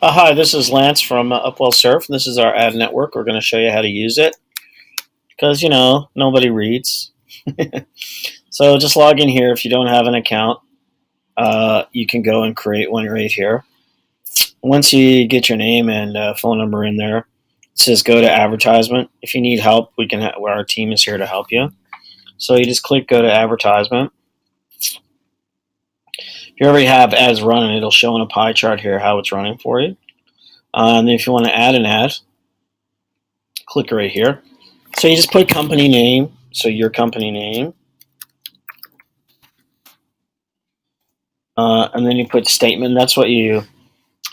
Hi, this is Lance from Upwellsurf. This is our ad network. We're going to show you how to use it because, nobody reads. So just log in here. If you don't have an account, you can go and create one right here. Once you get your name and phone number in there, it says go to advertisement. If you need help, our team is here to help you. So you just click go to advertisement. If you already have ads running, it'll show in a pie chart here how it's running for you. And if you want to add an ad, click right here. So you just put company name, so your company name, and then you put statement. That's what you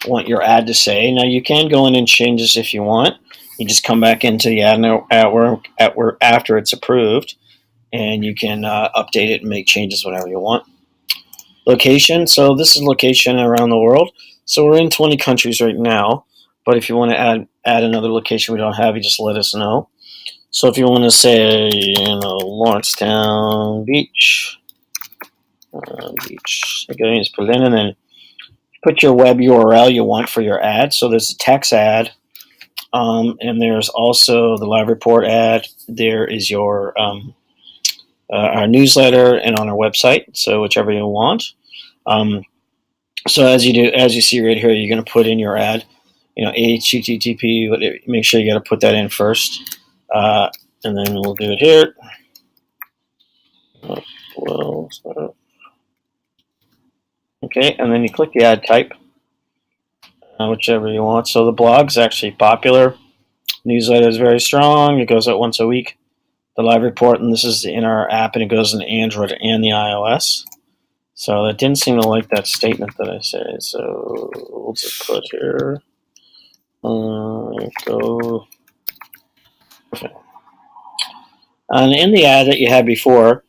want your ad to say. Now you can go in and change this if you want. You just come back into the ad network after it's approved, and you can update it and make changes whenever you want. Location. So this is location around the world. So we're in 20 countries right now. But if you want to add another location we don't have, you just let us know. So if you want to say, Lawrencetown Beach, okay, just put it in, and then put your web URL you want for your ad. So there's a text ad, and there's also the live report ad. There is your our newsletter and on our website. So whichever you want. So as you see right here, you're going to put in your ad. HTTP. Make sure you got to put that in first, and then we'll do it here. Okay, and then you click the ad type, whichever you want. So the blog's actually popular. Newsletter is very strong. It goes out once a week. The live report, and this is in our app, and it goes in Android and the iOS. So that didn't seem to like that statement that I said. So we'll just put here. Go. Okay. And in the ad that you had before,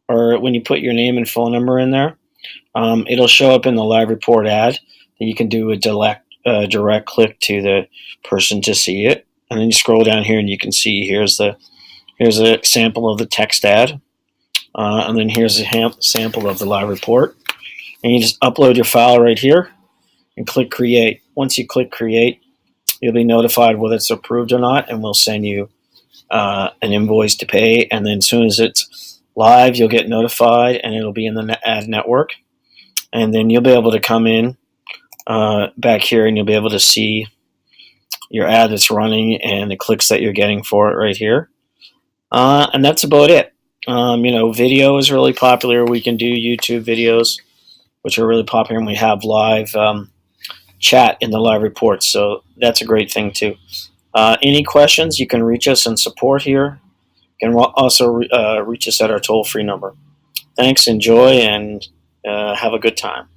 or when you put your name and phone number in there, it'll show up in the live report ad that you can do a direct click to the person to see it. And then you scroll down here and you can see here's a sample of the text ad, and then here's a sample of the live report. And you just upload your file right here and click create. Once you click create, you'll be notified whether it's approved or not, and we'll send you an invoice to pay. And then as soon as it's live, you'll get notified, and it'll be in the ad network. And then you'll be able to come in back here, and you'll be able to see your ad that's running and the clicks that you're getting for it right here. And that's about it. Video is really popular. We can do YouTube videos, which are really popular, and we have live chat in the live reports. So that's a great thing too. Any questions, you can reach us in support here. You can also reach us at our toll-free number. Thanks, enjoy, and have a good time.